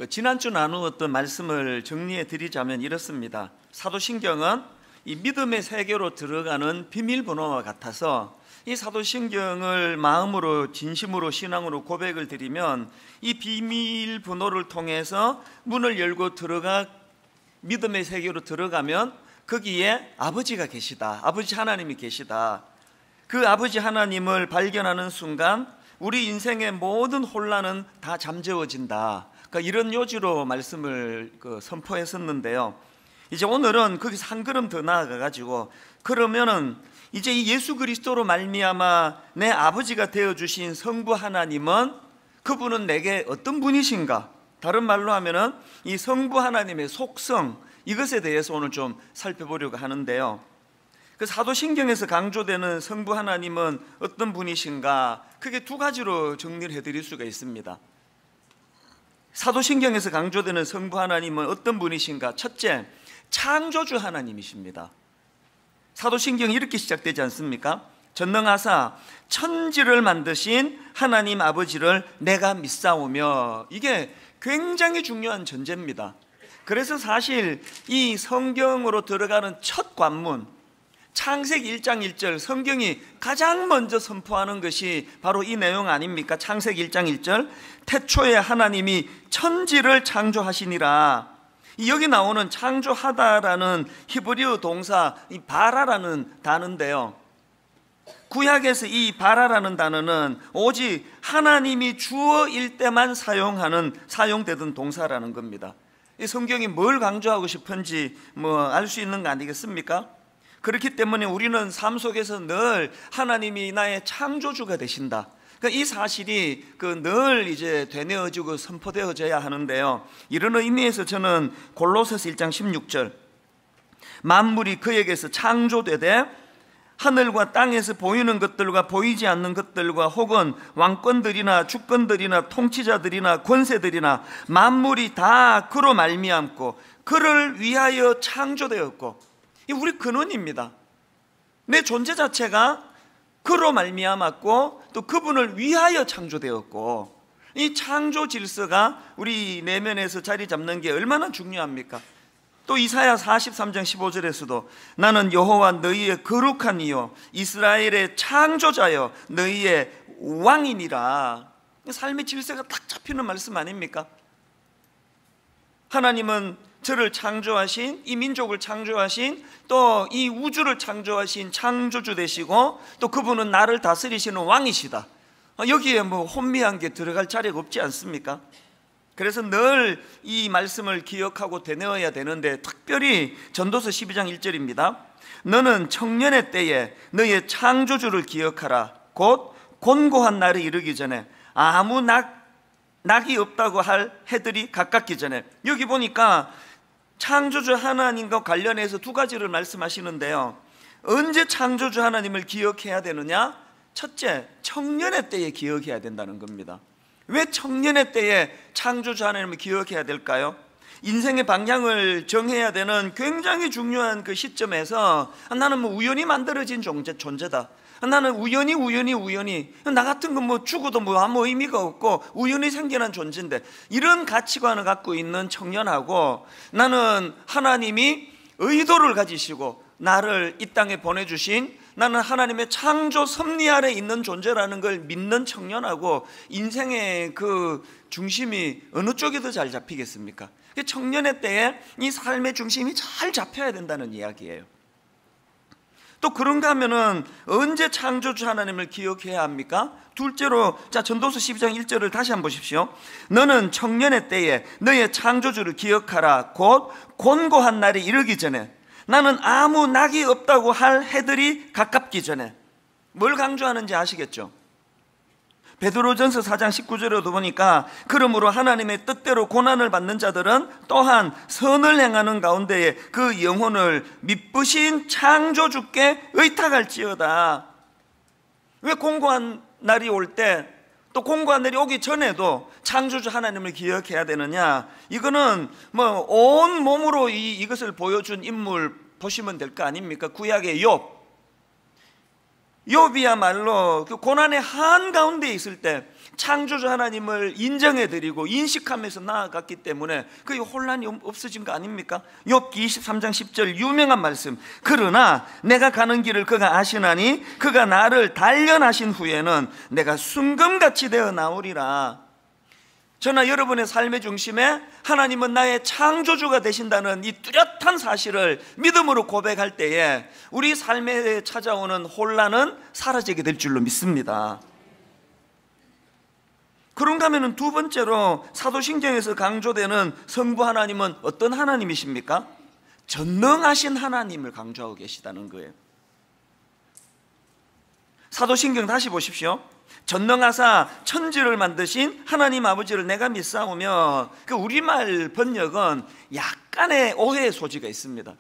지난주 나누었던 말씀을 정리해 드리자면 이렇습니다. 사도신경은 이 믿음의 세계로 들어가는 비밀번호와 같아서 이 사도신경을 마음으로 진심으로 신앙으로 고백을 드리면 이 비밀번호를 통해서 문을 열고 들어가 믿음의 세계로 들어가면 거기에 아버지가 계시다, 아버지 하나님이 계시다. 그 아버지 하나님을 발견하는 순간 우리 인생의 모든 혼란은 다 잠재워진다. 그러니까 이런 요지로 말씀을 선포했었는데요. 이제 오늘은 거기서 한 걸음 더 나아가가지고 그러면은 이제 이 예수 그리스도로 말미암아 내 아버지가 되어주신 성부 하나님은 그분은 내게 어떤 분이신가? 다른 말로 하면은 이 성부 하나님의 속성, 이것에 대해서 오늘 좀 살펴보려고 하는데요. 그 사도신경에서 강조되는 성부 하나님은 어떤 분이신가? 크게 두 가지로 정리를 해드릴 수가 있습니다. 사도신경에서 강조되는 성부 하나님은 어떤 분이신가? 첫째, 창조주 하나님이십니다. 사도신경이 이렇게 시작되지 않습니까? 전능하사 천지를 만드신 하나님 아버지를 내가 믿사오며, 이게 굉장히 중요한 전제입니다. 그래서 사실 이 성경으로 들어가는 첫 관문, 창세기 1장 1절, 성경이 가장 먼저 선포하는 것이 바로 이 내용 아닙니까? 창세기 1장 1절, 태초에 하나님이 천지를 창조하시니라. 여기 나오는 창조하다라는 히브리어 동사 이 바라라는 단어인데요, 구약에서 이 바라라는 단어는 오직 하나님이 주어일 때만 사용되던 동사라는 겁니다. 이 성경이 뭘 강조하고 싶은지 알 수 있는 거 아니겠습니까? 그렇기 때문에 우리는 삶 속에서 늘 하나님이 나의 창조주가 되신다, 그러니까 이 사실이 늘 이제 되뇌어지고 선포되어져야 하는데요. 이런 의미에서 저는 골로새서 1장 16절, 만물이 그에게서 창조되되 하늘과 땅에서 보이는 것들과 보이지 않는 것들과 혹은 왕권들이나 주권들이나 통치자들이나 권세들이나 만물이 다 그로 말미암고 그를 위하여 창조되었고, 이 우리 근원입니다. 내 존재 자체가 그로 말미암았고 또 그분을 위하여 창조되었고, 이 창조 질서가 우리 내면에서 자리 잡는 게 얼마나 중요합니까? 또 이사야 43장 15절에서도 나는 여호와 너희의 거룩한 이요 이스라엘의 창조자여 너희의 왕이니라. 삶의 질서가 딱 잡히는 말씀 아닙니까? 하나님은 저를 창조하신, 이 민족을 창조하신, 또 이 우주를 창조하신 창조주 되시고 또 그분은 나를 다스리시는 왕이시다. 여기에 혼미한 게 들어갈 자리가 없지 않습니까? 그래서 늘 이 말씀을 기억하고 되뇌어야 되는데, 특별히 전도서 12장 1절입니다. 너는 청년의 때에 너의 창조주를 기억하라. 곧 곤고한 날이 이르기 전에 아무 낙이 없다고 할 해들이 가깝기 전에. 여기 보니까 창조주 하나님과 관련해서 두 가지를 말씀하시는데요. 언제 창조주 하나님을 기억해야 되느냐? 첫째, 청년의 때에 기억해야 된다는 겁니다. 왜 청년의 때에 창조주 하나님을 기억해야 될까요? 인생의 방향을 정해야 되는 굉장히 중요한 그 시점에서 나는 우연히 만들어진 존재다. 나는 우연히 나 같은 건 죽어도 아무 의미가 없고 우연히 생겨난 존재인데, 이런 가치관을 갖고 있는 청년하고 나는 하나님이 의도를 가지시고 나를 이 땅에 보내주신, 나는 하나님의 창조 섭리 아래 있는 존재라는 걸 믿는 청년하고 인생의 그 중심이 어느 쪽이 더 잘 잡히겠습니까? 청년의 때에 이 삶의 중심이 잘 잡혀야 된다는 이야기예요. 또 그런가 하면은 언제 창조주 하나님을 기억해야 합니까? 둘째로, 전도서 12장 1절을 다시 한번 보십시오. 너는 청년의 때에 너의 창조주를 기억하라. 곧 곤고한 날이 이르기 전에, 나는 아무 낙이 없다고 할 해들이 가깝기 전에. 뭘 강조하는지 아시겠죠? 베드로전서 4장 19절에도 보니까 그러므로 하나님의 뜻대로 고난을 받는 자들은 또한 선을 행하는 가운데에 그 영혼을 미쁘신 창조주께 의탁할지어다. 왜 공고한 날이 올 때, 또 공고한 날이 오기 전에도 창조주 하나님을 기억해야 되느냐? 이거는 온 몸으로 이것을 보여준 인물 보시면 될 거 아닙니까? 구약의 욥. 욥이야말로 그 고난의 한가운데 있을 때 창조주 하나님을 인정해드리고 인식하면서 나아갔기 때문에 그 혼란이 없어진 거 아닙니까? 욥기 23장 10절 유명한 말씀, 그러나 내가 가는 길을 그가 아시나니 그가 나를 단련하신 후에는 내가 순금같이 되어 나오리라. 저나 여러분의 삶의 중심에 하나님은 나의 창조주가 되신다는 이 뚜렷한 사실을 믿음으로 고백할 때에 우리 삶에 찾아오는 혼란은 사라지게 될 줄로 믿습니다. 그런가 하면 두 번째로 사도신경에서 강조되는 성부 하나님은 어떤 하나님이십니까? 전능하신 하나님을 강조하고 계시다는 거예요. 사도신경 다시 보십시오. 전능하사 천지를 만드신 하나님 아버지를 내가 믿사오며, 그 우리말 번역은 약간의 오해의 소지가 있습니다.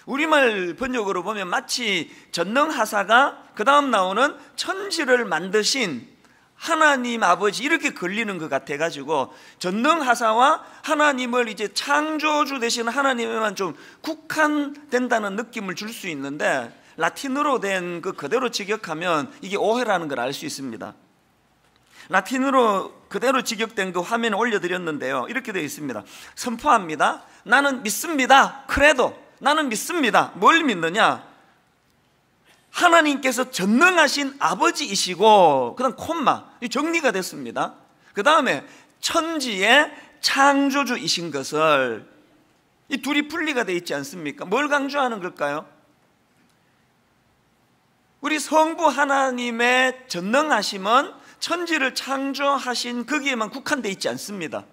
우리말 번역으로 보면 마치 전능하사가 그 다음 나오는 천지를 만드신 하나님 아버지 이렇게 걸리는 것 같아가지고 전능하사와 하나님을 이제 창조주 되신 하나님에만 좀 국한된다는 느낌을 줄 수 있는데, 라틴어로 된 그 그대로 직역하면 이게 오해라는 걸 알 수 있습니다. 라틴어로 그대로 직역된 그 화면에 올려드렸는데요, 이렇게 되어 있습니다. 선포합니다. 나는 믿습니다. 크레도, 나는 믿습니다. 뭘 믿느냐? 하나님께서 전능하신 아버지이시고, 그 다음 콤마, 정리가 됐습니다. 그 다음에 천지의 창조주이신 것을, 이 둘이 분리가 되어 있지 않습니까? 뭘 강조하는 걸까요? 우리 성부 하나님의 전능하심은 천지를 창조하신 거기에만 국한되어 있지 않습니다.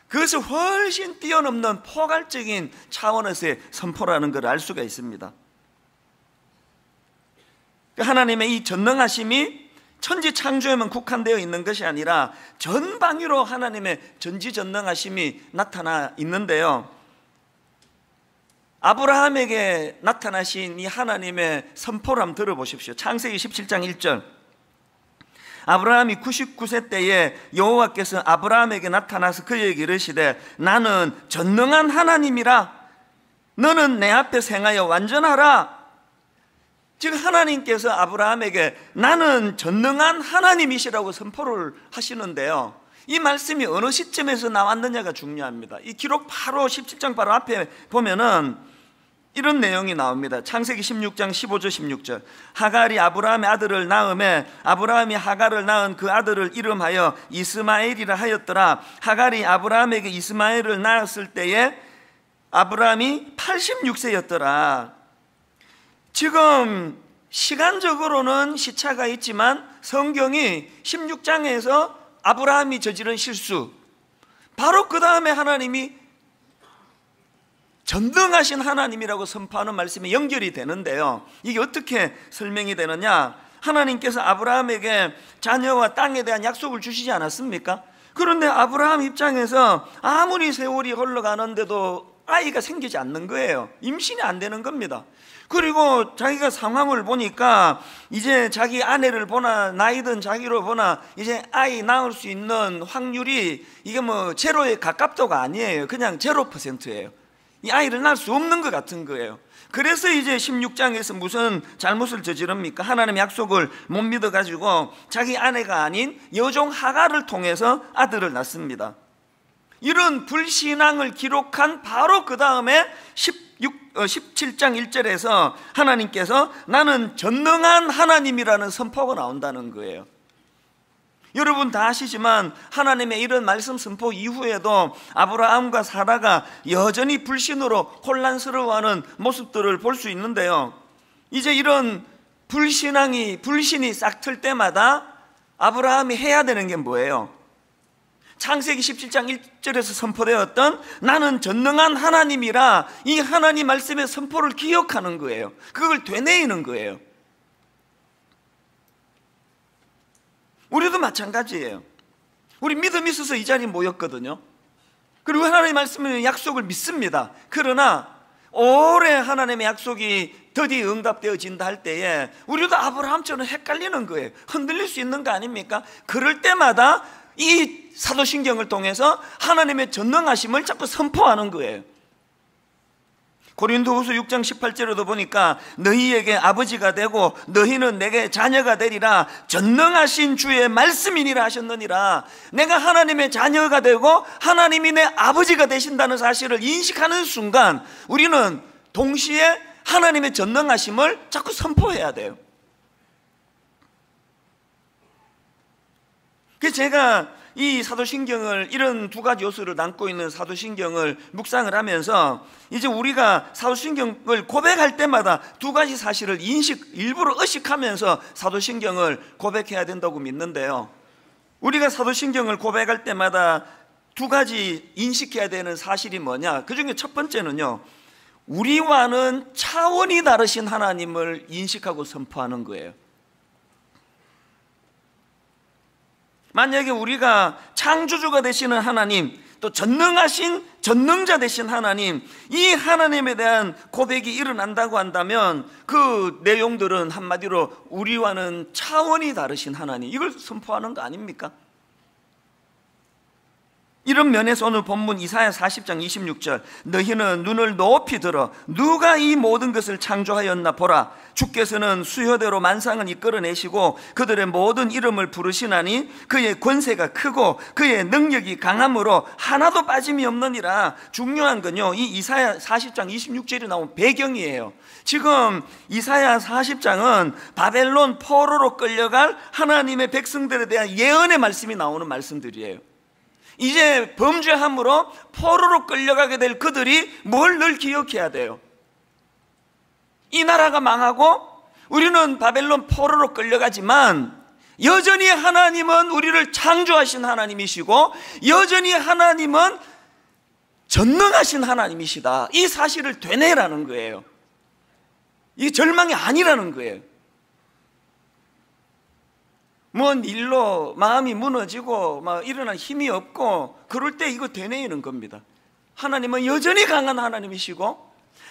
그것을 훨씬 뛰어넘는 포괄적인 차원에서의 선포라는 걸 알 수가 있습니다. 하나님의 이 전능하심이 천지 창조에만 국한되어 있는 것이 아니라 전방위로 하나님의 전지전능하심이 나타나 있는데요, 아브라함에게 나타나신 이 하나님의 선포를 한번 들어보십시오. 창세기 17장 1절. 아브라함이 99세 때에 여호와께서 아브라함에게 나타나서 그에게 이르시되 나는 전능한 하나님이라, 너는 내 앞에 행하여 완전하라. 지금 하나님께서 아브라함에게 나는 전능한 하나님이시라고 선포를 하시는데요, 이 말씀이 어느 시점에서 나왔느냐가 중요합니다. 이 기록 바로 17장 바로 앞에 보면은 이런 내용이 나옵니다. 창세기 16장 15절 16절. 하갈이 아브라함의 아들을 낳음에 아브라함이 하갈을 낳은 그 아들을 이름하여 이스마엘이라 하였더라. 하갈이 아브라함에게 이스마엘을 낳았을 때에 아브라함이 86세였더라. 지금 시간적으로는 시차가 있지만 성경이 16장에서 아브라함이 저지른 실수, 바로 그 다음에 하나님이 전능하신 하나님이라고 선포하는 말씀이 연결이 되는데요, 이게 어떻게 설명이 되느냐? 하나님께서 아브라함에게 자녀와 땅에 대한 약속을 주시지 않았습니까? 그런데 아브라함 입장에서 아무리 세월이 흘러가는데도 아이가 생기지 않는 거예요. 임신이 안 되는 겁니다. 그리고 자기가 상황을 보니까 이제 자기 아내를 보나 나이든 자기를 보나 이제 아이 낳을 수 있는 확률이 이게 뭐 제로에 가깝도가 아니에요. 그냥 0%예요. 이 아이를 낳을 수 없는 것 같은 거예요. 그래서 이제 16장에서 무슨 잘못을 저지릅니까? 하나님의 약속을 못 믿어가지고 자기 아내가 아닌 여종 하갈을 통해서 아들을 낳습니다. 이런 불신앙을 기록한 바로 그 다음에 17장 1절에서 하나님께서 나는 전능한 하나님이라는 선포가 나온다는 거예요. 여러분 다 아시지만 하나님의 이런 말씀 선포 이후에도 아브라함과 사라가 여전히 불신으로 혼란스러워하는 모습들을 볼 수 있는데요, 이제 이런 불신이 싹틀 때마다 아브라함이 해야 되는 게 뭐예요? 창세기 17장 1절에서 선포되었던 나는 전능한 하나님이라, 이 하나님 말씀의 선포를 기억하는 거예요. 그걸 되뇌이는 거예요. 우리도 마찬가지예요. 우리 믿음이 있어서 이 자리에 모였거든요. 그리고 하나님의 말씀의 약속을 믿습니다. 그러나 오래 하나님의 약속이 드디어 응답되어진다 할 때에 우리도 아브라함처럼 헷갈리는 거예요. 흔들릴 수 있는 거 아닙니까? 그럴 때마다 이 사도신경을 통해서 하나님의 전능하심을 자꾸 선포하는 거예요. 고린도후서 6장 18절에도 보니까 너희에게 아버지가 되고 너희는 내게 자녀가 되리라 전능하신 주의 말씀이니라 하셨느니라. 내가 하나님의 자녀가 되고 하나님이 내 아버지가 되신다는 사실을 인식하는 순간 우리는 동시에 하나님의 전능하심을 자꾸 선포해야 돼요. 그래서 제가 이 사도신경을, 이런 두 가지 요소를 담고 있는 사도신경을 묵상을 하면서 이제 우리가 사도신경을 고백할 때마다 두 가지 사실을 일부러 의식하면서 사도신경을 고백해야 된다고 믿는데요, 우리가 사도신경을 고백할 때마다 두 가지 인식해야 되는 사실이 뭐냐? 그 중에 첫 번째는요, 우리와는 차원이 다르신 하나님을 인식하고 선포하는 거예요. 만약에 우리가 창조주가 되시는 하나님, 또 전능하신 전능자 되신 하나님, 이 하나님에 대한 고백이 일어난다고 한다면 그 내용들은 한마디로 우리와는 차원이 다르신 하나님, 이걸 선포하는 거 아닙니까? 이런 면에서 오늘 본문 이사야 40장 26절, 너희는 눈을 높이 들어 누가 이 모든 것을 창조하였나 보라. 주께서는 수효대로 만상을 이끌어내시고 그들의 모든 이름을 부르시나니 그의 권세가 크고 그의 능력이 강함으로 하나도 빠짐이 없느니라. 중요한 건요, 이 이사야 40장 26절이 나온 배경이에요. 지금 이사야 40장은 바벨론 포로로 끌려갈 하나님의 백성들에 대한 예언의 말씀이 나오는 말씀들이에요. 이제 범죄함으로 포로로 끌려가게 될 그들이 뭘 늘 기억해야 돼요? 이 나라가 망하고 우리는 바벨론 포로로 끌려가지만 여전히 하나님은 우리를 창조하신 하나님이시고 여전히 하나님은 전능하신 하나님이시다, 이 사실을 되뇌라는 거예요. 이게 절망이 아니라는 거예요. 뭔 일로 마음이 무너지고 막 일어날 힘이 없고 그럴 때 이거 되뇌이는 겁니다. 하나님은 여전히 강한 하나님이시고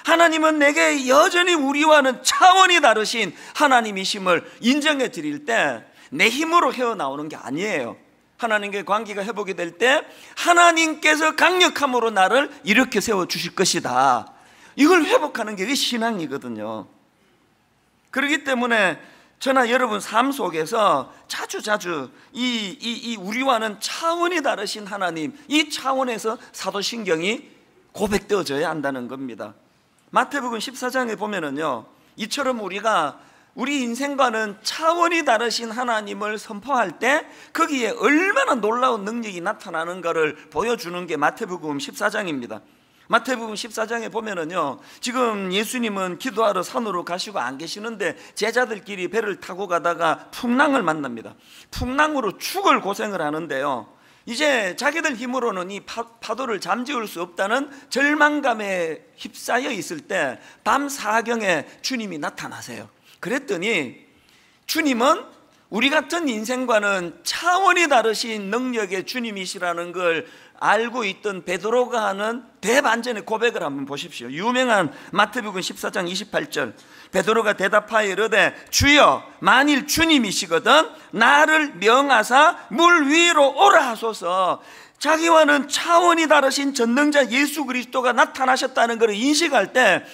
하나님은 내게 여전히 우리와는 차원이 다르신 하나님이심을 인정해 드릴 때 내 힘으로 헤어나오는 게 아니에요. 하나님께 관계가 회복이 될 때 하나님께서 강력함으로 나를 이렇게 세워주실 것이다, 이걸 회복하는 게 신앙이거든요. 그렇기 때문에 저나 여러분 삶 속에서 자주 이 우리와는 차원이 다르신 하나님, 이 차원에서 사도신경이 고백되어져야 한다는 겁니다. 마태복음 14장에 보면은요, 이처럼 우리가 우리 인생과는 차원이 다르신 하나님을 선포할 때 거기에 얼마나 놀라운 능력이 나타나는 것을 보여주는 게 마태복음 14장입니다. 마태복음 14장에 보면은요, 지금 예수님은 기도하러 산으로 가시고 안 계시는데 제자들끼리 배를 타고 가다가 풍랑을 만납니다. 풍랑으로 죽을 고생을 하는데요, 이제 자기들 힘으로는 이 파도를 잠재울 수 없다는 절망감에 휩싸여 있을 때 밤 사경에 주님이 나타나세요. 그랬더니 주님은 우리 같은 인생과는 차원이 다르신 능력의 주님이시라는 걸 알고 있던 베드로가 하는 대반전의 고백을 한번 보십시오. 유명한 마태복음 14장 28절, 베드로가 대답하여 이르되 주여 만일 주님이시거든 나를 명하사 물 위로 오라 하소서. 자기와는 차원이 다르신 전능자 예수 그리스도가 나타나셨다는 것을 인식할 때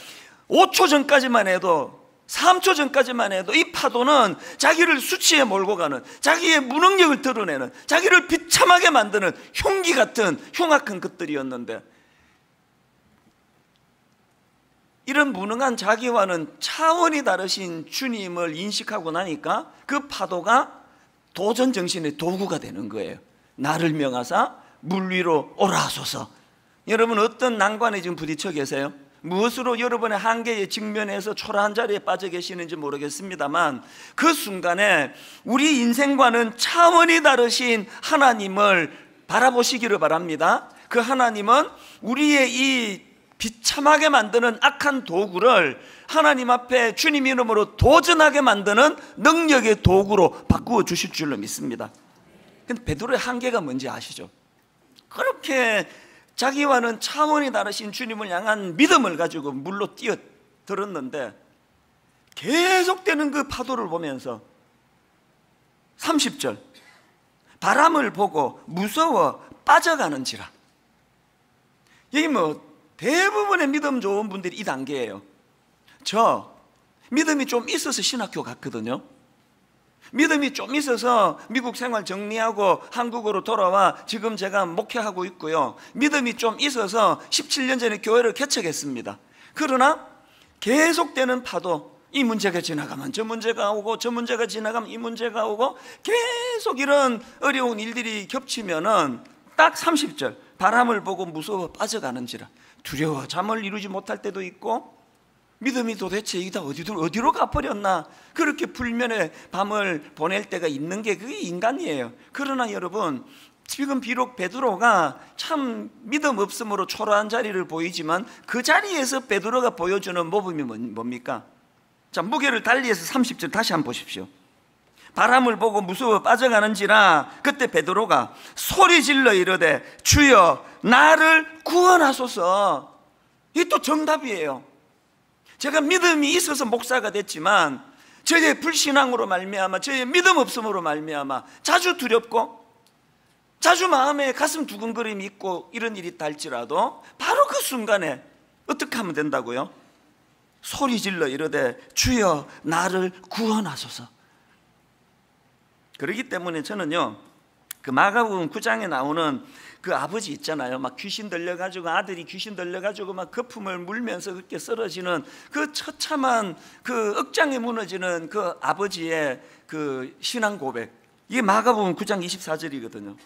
5초 전까지만 해도, 3초 전까지만 해도 이 파도는 자기를 수치에 몰고 가는, 자기의 무능력을 드러내는, 자기를 비참하게 만드는 흉기 같은 흉악한 것들이었는데, 이런 무능한 자기와는 차원이 다르신 주님을 인식하고 나니까 그 파도가 도전 정신의 도구가 되는 거예요. 나를 명하사 물 위로 오라 하소서. 여러분 어떤 난관에 지금 부딪혀 계세요? 무엇으로 여러분의 한계에 직면해서 초라한 자리에 빠져 계시는지 모르겠습니다만 그 순간에 우리 인생과는 차원이 다르신 하나님을 바라보시기를 바랍니다. 그 하나님은 우리의 이 비참하게 만드는 악한 도구를 하나님 앞에 주님 이름으로 도전하게 만드는 능력의 도구로 바꾸어 주실 줄로 믿습니다. 근데 베드로의 한계가 뭔지 아시죠? 그렇게 자기와는 차원이 다르신 주님을 향한 믿음을 가지고 물로 뛰어들었는데 계속되는 그 파도를 보면서 30절, 바람을 보고 무서워 빠져가는지라. 여기 뭐 대부분의 믿음 좋은 분들이 이 단계예요. 저 믿음이 좀 있어서 신학교 갔거든요. 믿음이 좀 있어서 미국 생활 정리하고 한국으로 돌아와 지금 제가 목회하고 있고요. 믿음이 좀 있어서 17년 전에 교회를 개척했습니다. 그러나 계속되는 파도, 이 문제가 지나가면 저 문제가 오고 저 문제가 지나가면 이 문제가 오고 계속 이런 어려운 일들이 겹치면은 딱 30절, 바람을 보고 무서워 빠져가는지라. 두려워 잠을 이루지 못할 때도 있고, 믿음이 도대체 이게 다 어디로 가버렸나, 그렇게 불면의 밤을 보낼 때가 있는 게 그게 인간이에요. 그러나 여러분, 지금 비록 베드로가 참 믿음 없음으로 초라한 자리를 보이지만 그 자리에서 베드로가 보여주는 모범이 뭡니까? 자, 무게를 달리해서 30절 다시 한번 보십시오. 바람을 보고 무서워 빠져가는지라 그때 베드로가 소리 질러 이르되 주여 나를 구원하소서. 이게 또 정답이에요. 제가 믿음이 있어서 목사가 됐지만 저의 불신앙으로 말미암아, 저의 믿음 없음으로 말미암아 자주 두렵고 자주 마음에 가슴 두근거림이 있고 이런 일이 있다 할지라도 바로 그 순간에 어떻게 하면 된다고요? 소리 질러 이르되 주여 나를 구원하소서. 그렇기 때문에 저는요, 그 마가복음 9장에 나오는 그 아버지 있잖아요. 막 귀신 들려가지고, 아들이 귀신 들려가지고 막 거품을 물면서 그렇게 쓰러지는 그 처참한 그 억장에 무너지는 그 아버지의 그 신앙 고백, 이게 마가복음 9장 24절이거든요.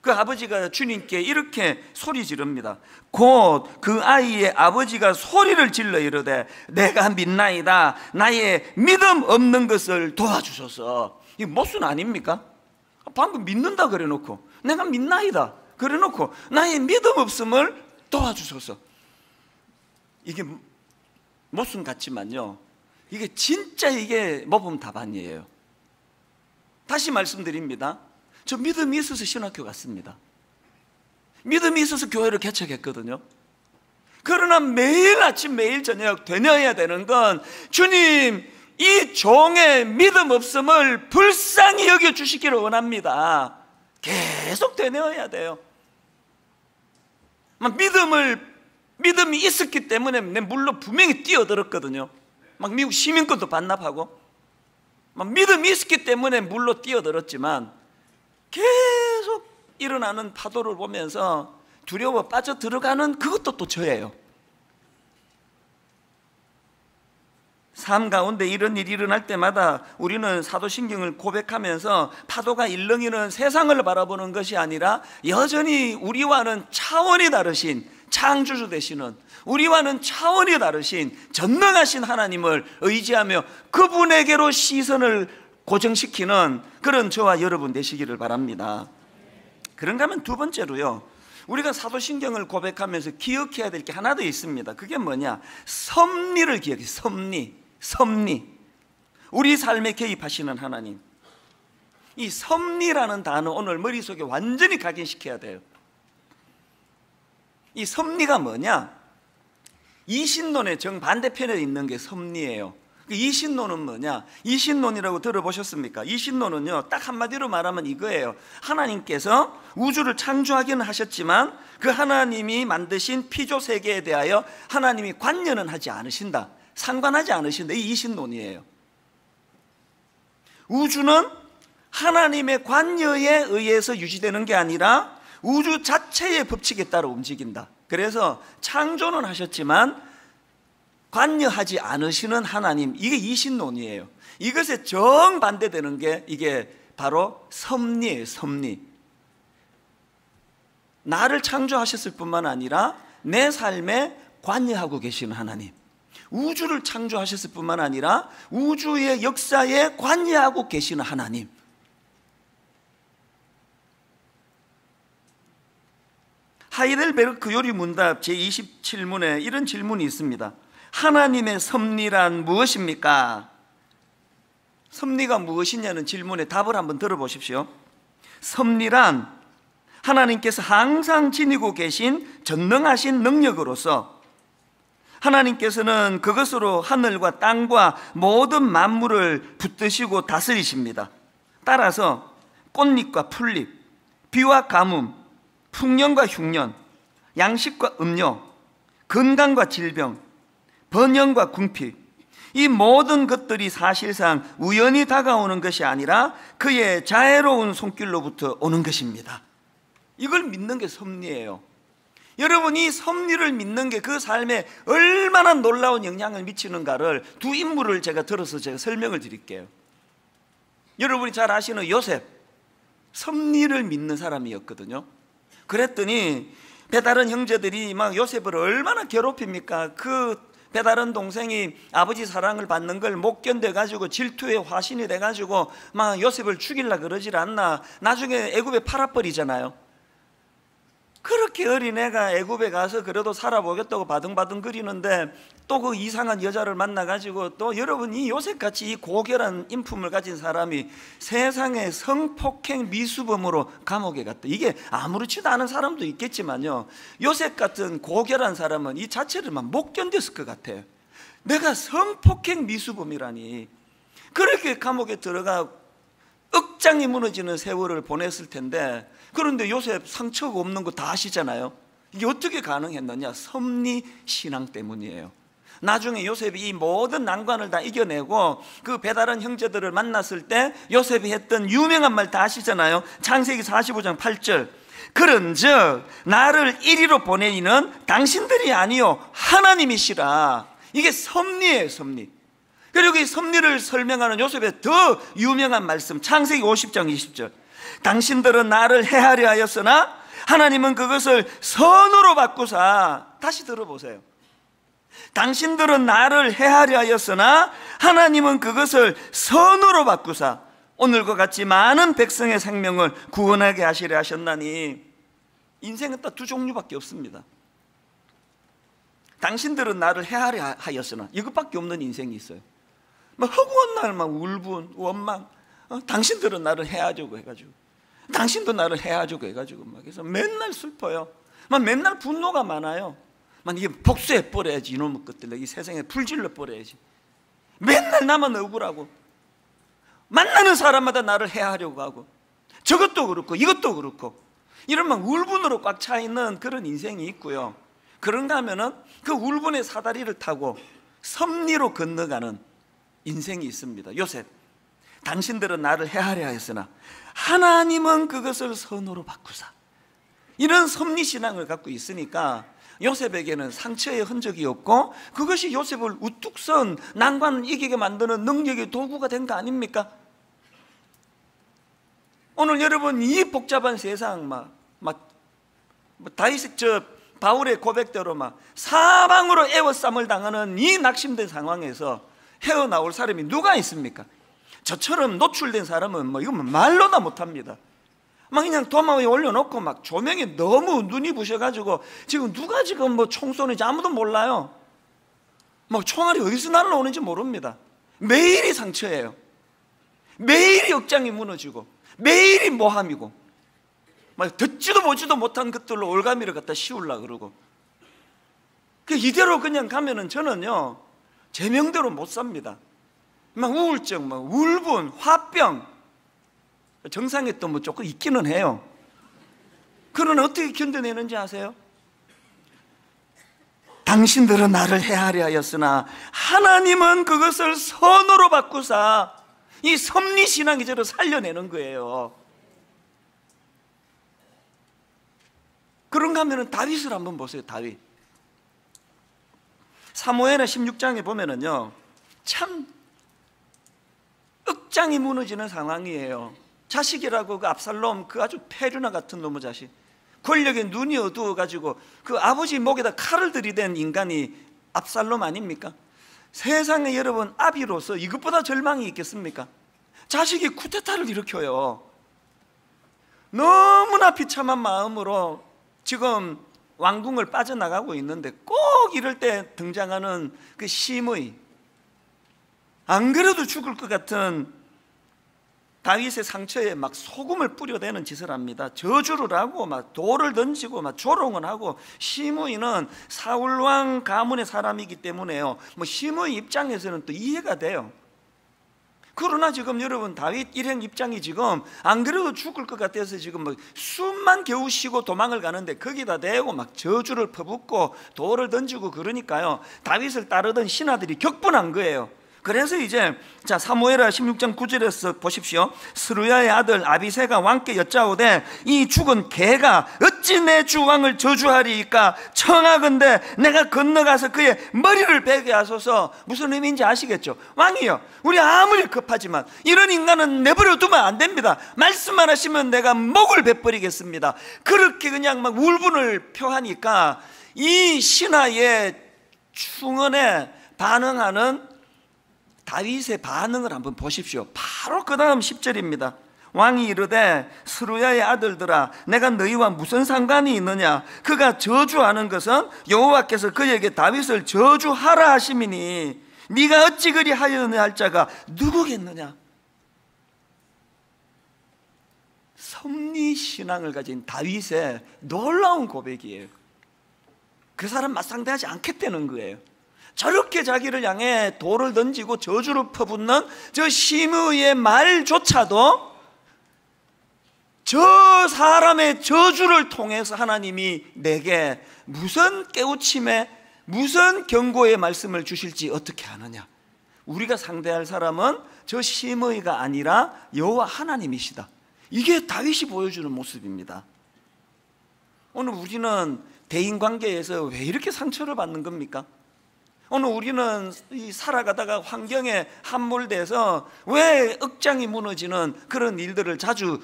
그 아버지가 주님께 이렇게 소리 지릅니다. 곧 그 아이의 아버지가 소리를 질러 이르되 내가 믿나이다, 나의 믿음 없는 것을 도와주소서. 이게 모순 아닙니까? 방금 믿는다 그래 놓고, 내가 믿나이다 그래 놓고 나의 믿음 없음을 도와주소서. 이게 모순 같지만요, 이게 진짜 이게 모범 답안이에요. 다시 말씀드립니다. 저 믿음이 있어서 신학교 갔습니다. 믿음이 있어서 교회를 개척했거든요. 그러나 매일 아침 매일 저녁 되뇌어야 되는 건 주님, 이 종의 믿음 없음을 불쌍히 여겨주시기를 원합니다. 계속 되뇌어야 돼요. 믿음이 있었기 때문에 내 물로 분명히 뛰어들었거든요. 막 미국 시민권도 반납하고, 막 믿음이 있었기 때문에 물로 뛰어들었지만 계속 일어나는 파도를 보면서 두려워 빠져 들어가는 그것도 또 저예요. 삶 가운데 이런 일이 일어날 때마다 우리는 사도신경을 고백하면서 파도가 일렁이는 세상을 바라보는 것이 아니라 여전히 우리와는 차원이 다르신 창조주 되시는, 우리와는 차원이 다르신 전능하신 하나님을 의지하며 그분에게로 시선을 고정시키는 그런 저와 여러분 되시기를 바랍니다. 그런가 하면 두 번째로요, 우리가 사도신경을 고백하면서 기억해야 될 게 하나 더 있습니다. 그게 뭐냐? 섭리를 기억해. 섭리. 우리 삶에 개입하시는 하나님. 이 섭리라는 단어 오늘 머릿속에 완전히 각인시켜야 돼요. 이 섭리가 뭐냐? 이신론의 정반대편에 있는 게 섭리예요. 이신론은 뭐냐? 이신론이라고 들어보셨습니까? 이신론은요, 딱 한마디로 말하면 이거예요. 하나님께서 우주를 창조하기는 하셨지만 그 하나님이 만드신 피조 세계에 대하여 하나님이 관여는 하지 않으신다, 상관하지 않으신다. 이 이신론이에요. 우주는 하나님의 관여에 의해서 유지되는 게 아니라 우주 자체의 법칙에 따라 움직인다. 그래서 창조는 하셨지만 관여하지 않으시는 하나님, 이게 이신론이에요. 이것에 정반대되는 게 이게 바로 섭리예요. 섭리. 나를 창조하셨을 뿐만 아니라 내 삶에 관여하고 계시는 하나님, 우주를 창조하셨을 뿐만 아니라 우주의 역사에 관여하고 계시는 하나님. 하이델베르크 요리문답 제27문에 이런 질문이 있습니다. 하나님의 섭리란 무엇입니까? 섭리가 무엇이냐는 질문에 답을 한번 들어보십시오. 섭리란 하나님께서 항상 지니고 계신 전능하신 능력으로서 하나님께서는 그것으로 하늘과 땅과 모든 만물을 붙드시고 다스리십니다. 따라서 꽃잎과 풀잎, 비와 가뭄, 풍년과 흉년, 양식과 음료, 건강과 질병, 번영과 궁핍, 이 모든 것들이 사실상 우연히 다가오는 것이 아니라 그의 자애로운 손길로부터 오는 것입니다. 이걸 믿는 게 섭리예요. 여러분이 섭리를 믿는 게 그 삶에 얼마나 놀라운 영향을 미치는가를 두 인물을 제가 들어서 제가 설명을 드릴게요. 여러분이 잘 아시는 요셉, 섭리를 믿는 사람이었거든요. 그랬더니 배다른 형제들이 막 요셉을 얼마나 괴롭힙니까? 그 배다른 동생이 아버지 사랑을 받는 걸 못 견뎌가지고 질투의 화신이 돼가지고 막 요셉을 죽이려 그러질 않나. 나중에 애굽에 팔아버리잖아요. 그렇게 어린애가 애굽에 가서 그래도 살아보겠다고 바등바등 거리는데 또 그 이상한 여자를 만나가지고 또 여러분 이 요셉같이 이 고결한 인품을 가진 사람이 세상에 성폭행 미수범으로 감옥에 갔다. 이게 아무렇지도 않은 사람도 있겠지만요, 요셉 같은 고결한 사람은 이 자체를만 못 견뎠을 것 같아요. 내가 성폭행 미수범이라니. 그렇게 감옥에 들어가 억장이 무너지는 세월을 보냈을 텐데, 그런데 요셉 상처가 없는 거 다 아시잖아요. 이게 어떻게 가능했느냐? 섭리 신앙 때문이에요. 나중에 요셉이 이 모든 난관을 다 이겨내고 그 배다른 형제들을 만났을 때 요셉이 했던 유명한 말 다 아시잖아요. 창세기 45장 8절, 그런즉 나를 이리로 보내이는 당신들이 아니요 하나님이시라. 이게 섭리예요, 섭리. 그리고 이 섭리를 설명하는 요셉의 더 유명한 말씀, 창세기 50장 20절, 당신들은 나를 해하려 하였으나 하나님은 그것을 선으로 바꾸사. 다시 들어보세요. 당신들은 나를 해하려 하였으나 하나님은 그것을 선으로 바꾸사 오늘과 같이 많은 백성의 생명을 구원하게 하시려 하셨나니. 인생은 딱 두 종류밖에 없습니다. 당신들은 나를 해하려 하였으나, 이것밖에 없는 인생이 있어요. 막 허구한 날 막 울분, 원망, 당신들은 나를 해하려고 해가지고, 당신도 나를 해하려고 해가지고 막 해서 맨날 슬퍼요. 막 맨날 분노가 많아요. 막 이게 복수해 버려야지, 이놈의 것들, 이 세상에 불질러 버려야지. 맨날 나만 억울하고, 만나는 사람마다 나를 해하려고 하고, 저것도 그렇고 이것도 그렇고, 이런 막 울분으로 꽉 차 있는 그런 인생이 있고요. 그런가 하면은 그 울분의 사다리를 타고 섭리로 건너가는 인생이 있습니다. 요셉, 당신들은 나를 해하려 하였으나 하나님은 그것을 선으로 바꾸사. 이런 섭리신앙을 갖고 있으니까 요셉에게는 상처의 흔적이 없고, 그것이 요셉을 우뚝 선 난관을 이기게 만드는 능력의 도구가 된 거 아닙니까? 오늘 여러분 이 복잡한 세상, 다윗 바울의 고백대로 막 사방으로 애워쌈을 당하는 이 낙심된 상황에서 헤어나올 사람이 누가 있습니까? 저처럼 노출된 사람은 이건 말로나 못합니다. 막 그냥 도마 위에 올려놓고 막 조명이 너무 눈이 부셔가지고 지금 누가 지금 총 쏘는지 아무도 몰라요. 총알이 어디서 날라오는지 모릅니다. 매일이 상처예요. 매일이 억장이 무너지고, 매일이 모함이고, 듣지도 보지도 못한 것들로 올가미를 갖다 씌우려고 그러고, 이대로 그냥 가면은 저는요 제 명대로 못 삽니다. 우울증, 울분, 화병, 정상에 또 조금 있기는 해요. 그러나 어떻게 견뎌내는지 아세요? 당신들은 나를 해하려 하였으나 하나님은 그것을 선으로 바꾸사. 이 섭리신앙이 저를 살려내는 거예요. 그런가 하면 다윗을 한번 보세요. 다윗, 사무엘하 16장에 보면은요 참 억장이 무너지는 상황이에요. 자식이라고 그 압살롬, 그 아주 페류나 같은 놈의 자식, 권력에 눈이 어두워가지고 그 아버지 목에다 칼을 들이댄 인간이 압살롬 아닙니까? 세상에 여러분, 아비로서 이것보다 절망이 있겠습니까? 자식이 쿠데타를 일으켜요. 너무나 비참한 마음으로 지금 왕궁을 빠져나가고 있는데 꼭 이럴 때 등장하는 그 심의, 안 그래도 죽을 것 같은 다윗의 상처에 막 소금을 뿌려대는 짓을 합니다. 저주를 하고 막 돌을 던지고 막 조롱을 하고. 시므이는 사울왕 가문의 사람이기 때문에요, 시므이 입장에서는 또 이해가 돼요. 그러나 지금 여러분 다윗 일행 입장이 지금 안 그래도 죽을 것 같아서 지금 뭐 숨만 겨우 쉬고 도망을 가는데 거기다 대고 막 저주를 퍼붓고 돌을 던지고 그러니까요, 다윗을 따르던 신하들이 격분한 거예요. 그래서 이제 자 사무엘하 16장 9절에서 보십시오. 스루야의 아들 아비새가 왕께 여짜오되 이 죽은 개가 어찌 내 주 왕을 저주하리이까? 청하건대 내가 건너가서 그의 머리를 베게 하소서. 무슨 의미인지 아시겠죠? 왕이요, 우리 아무리 급하지만 이런 인간은 내버려 두면 안 됩니다. 말씀만 하시면 내가 목을 베버리겠습니다. 그렇게 그냥 막 울분을 표하니까 이 신하의 충언에 반응하는 다윗의 반응을 한번 보십시오. 바로 그 다음 10절입니다. 왕이 이르되 스루야의 아들들아, 내가 너희와 무슨 상관이 있느냐? 그가 저주하는 것은 여호와께서 그에게 다윗을 저주하라 하심이니 네가 어찌 그리 하였느냐 할 자가 누구겠느냐? 섭리신앙을 가진 다윗의 놀라운 고백이에요. 그 사람 맞상대하지 않겠다는 거예요. 저렇게 자기를 향해 돌을 던지고 저주를 퍼붓는 저 심의의 말조차도 저 사람의 저주를 통해서 하나님이 내게 무슨 깨우침에 무슨 경고의 말씀을 주실지 어떻게 아느냐? 우리가 상대할 사람은 저 심의가 아니라 여호와 하나님이시다. 이게 다윗이 보여주는 모습입니다. 오늘 우리는 대인관계에서 왜 이렇게 상처를 받는 겁니까? 오늘 우리는 살아가다가 환경에 함몰돼서 왜 억장이 무너지는 그런 일들을 자주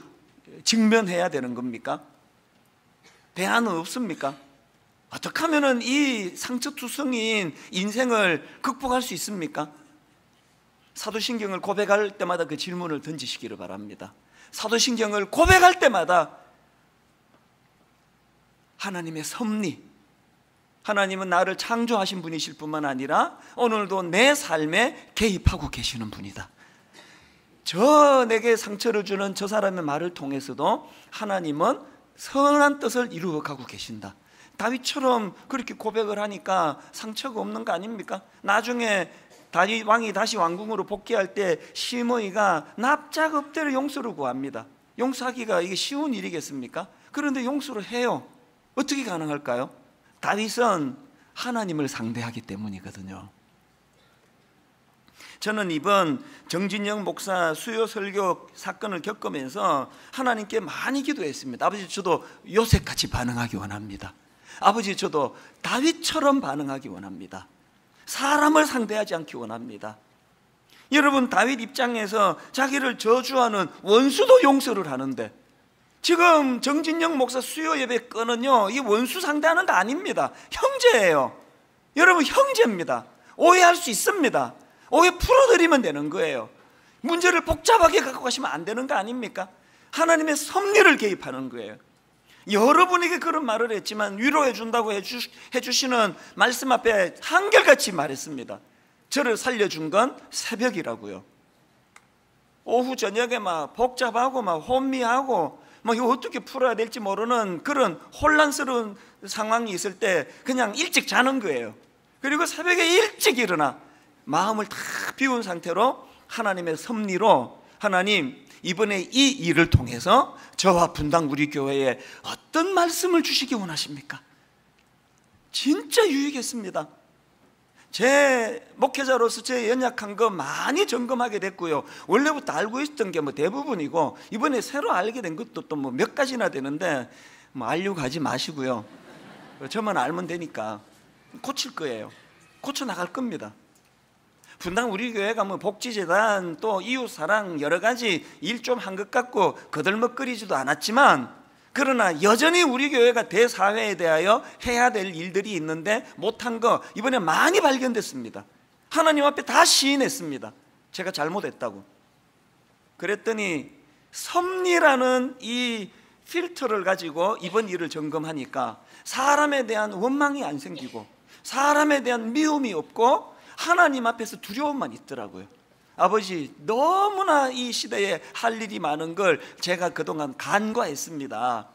직면해야 되는 겁니까? 대안은 없습니까? 어떻게 하면 이 상처투성인 인생을 극복할 수 있습니까? 사도신경을 고백할 때마다 그 질문을 던지시기를 바랍니다. 사도신경을 고백할 때마다 하나님의 섭리, 하나님은 나를 창조하신 분이실 뿐만 아니라 오늘도 내 삶에 개입하고 계시는 분이다. 저 내게 상처를 주는 저 사람의 말을 통해서도 하나님은 선한 뜻을 이루어가고 계신다. 다윗처럼 그렇게 고백을 하니까 상처가 없는 거 아닙니까? 나중에 다윗 왕이 다시 왕궁으로 복귀할 때 심의가 납작엎드려 용서를 구합니다. 용서하기가 이게 쉬운 일이겠습니까? 그런데 용서를 해요. 어떻게 가능할까요? 다윗은 하나님을 상대하기 때문이거든요. 저는 이번 정진영 목사 수요 설교 사건을 겪으면서 하나님께 많이 기도했습니다. 아버지, 저도 요셉같이 반응하기 원합니다. 아버지, 저도 다윗처럼 반응하기 원합니다. 사람을 상대하지 않기 원합니다. 여러분, 다윗 입장에서 자기를 저주하는 원수도 용서를 하는데, 지금 정진영 목사 수요 예배 끄는요, 이 원수 상대하는 거 아닙니다. 형제예요. 여러분, 형제입니다. 오해할 수 있습니다. 오해 풀어드리면 되는 거예요. 문제를 복잡하게 갖고 가시면 안 되는 거 아닙니까? 하나님의 섭리를 개입하는 거예요. 여러분에게 그런 말을 했지만 위로해 준다고 해주시는 말씀 앞에 한결같이 말했습니다. 저를 살려준 건 새벽이라고요. 오후 저녁에 막 복잡하고 막 혼미하고 뭐 이거 어떻게 풀어야 될지 모르는 그런 혼란스러운 상황이 있을 때 그냥 일찍 자는 거예요. 그리고 새벽에 일찍 일어나 마음을 다 비운 상태로 하나님의 섭리로, 하나님, 이번에 이 일을 통해서 저와 분당 우리 교회에 어떤 말씀을 주시기 원하십니까? 진짜 유익했습니다. 제 목회자로서 제 연약한 거 많이 점검하게 됐고요. 원래부터 알고 있었던 게 뭐 대부분이고, 이번에 새로 알게 된 것도 또 뭐 몇 가지나 되는데 뭐 알려고 하지 마시고요. 저만 알면 되니까 고칠 거예요. 고쳐 나갈 겁니다. 분당 우리 교회가 뭐 복지재단 또 이웃사랑 여러 가지 일 좀 한 것 같고 거들먹거리지도 않았지만, 그러나 여전히 우리 교회가 대사회에 대하여 해야 될 일들이 있는데 못한 거 이번에 많이 발견됐습니다. 하나님 앞에 다 시인했습니다. 제가 잘못했다고. 그랬더니 섭리라는 이 필터를 가지고 이번 일을 점검하니까 사람에 대한 원망이 안 생기고 사람에 대한 미움이 없고 하나님 앞에서 두려움만 있더라고요. 아버지, 너무나 이 시대에 할 일이 많은 걸 제가 그동안 간과했습니다.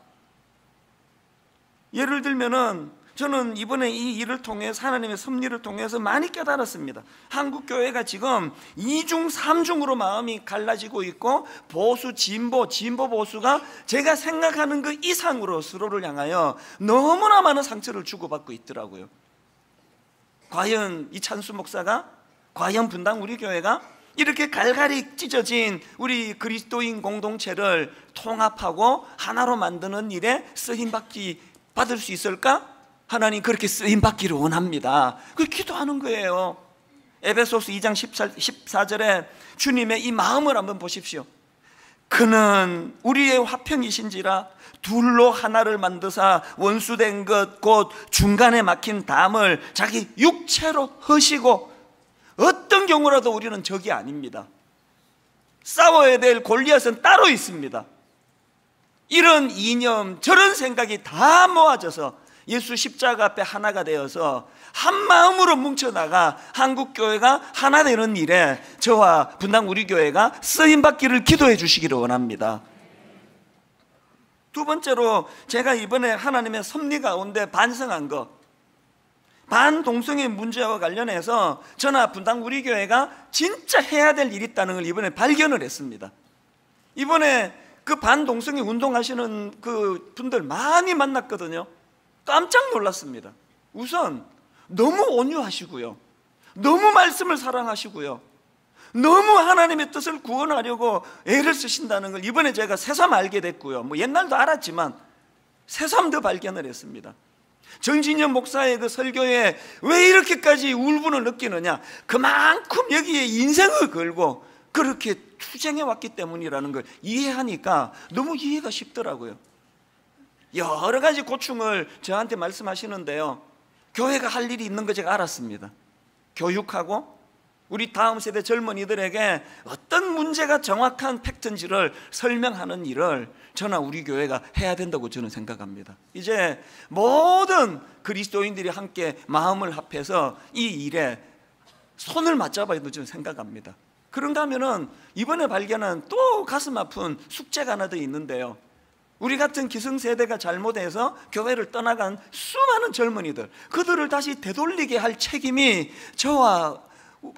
예를 들면은 저는 이번에 이 일을 통해서, 하나님의 섭리를 통해서 많이 깨달았습니다. 한국 교회가 지금 2중 3중으로 마음이 갈라지고 있고, 보수, 진보, 보수가 제가 생각하는 그 이상으로 서로를 향하여 너무나 많은 상처를 주고받고 있더라고요. 과연 이찬수 목사가, 과연 분당 우리 교회가 이렇게 갈갈이 찢어진 우리 그리스도인 공동체를 통합하고 하나로 만드는 일에 받을 수 있을까? 하나님 그렇게 쓰임받기를 원합니다. 그 기도하는 거예요. 에베소서 2장 14절에 주님의 이 마음을 한번 보십시오. 그는 우리의 화평이신지라 둘로 하나를 만드사 원수된 것 곧 중간에 막힌 담을 자기 육체로 허시고, 어떤 경우라도 우리는 적이 아닙니다. 싸워야 될 골리앗은 따로 있습니다. 이런 이념, 저런 생각이 다 모아져서 예수 십자가 앞에 하나가 되어서 한 마음으로 뭉쳐나가 한국교회가 하나 되는 일에 저와 분당 우리 교회가 쓰임받기를 기도해 주시기를 원합니다. 두 번째로 제가 이번에 하나님의 섭리 가운데 반성한 것, 반동성애 문제와 관련해서 저나 분당 우리 교회가 진짜 해야 될 일이 있다는 걸 이번에 발견을 했습니다. 이번에 그 반동성애 운동하시는 그 분들 많이 만났거든요. 깜짝 놀랐습니다. 우선 너무 온유하시고요, 너무 말씀을 사랑하시고요, 너무 하나님의 뜻을 구원하려고 애를 쓰신다는 걸 이번에 제가 새삼 알게 됐고요, 옛날도 알았지만 새삼 더 발견을 했습니다. 정진영 목사의 그 설교에 왜 이렇게까지 울분을 느끼느냐, 그만큼 여기에 인생을 걸고 그렇게 투쟁해 왔기 때문이라는 걸 이해하니까 너무 이해가 쉽더라고요. 여러 가지 고충을 저한테 말씀하시는데요, 교회가 할 일이 있는 거 제가 알았습니다. 교육하고 우리 다음 세대 젊은이들에게 어떤 문제가 정확한 팩트인지를 설명하는 일을 저나 우리 교회가 해야 된다고 저는 생각합니다. 이제 모든 그리스도인들이 함께 마음을 합해서 이 일에 손을 맞잡아야 된다고 저는 생각합니다. 그런가 하면은 이번에 발견한 또 가슴 아픈 숙제가 하나 더 있는데요, 우리 같은 기성세대가 잘못해서 교회를 떠나간 수많은 젊은이들, 그들을 다시 되돌리게 할 책임이 저와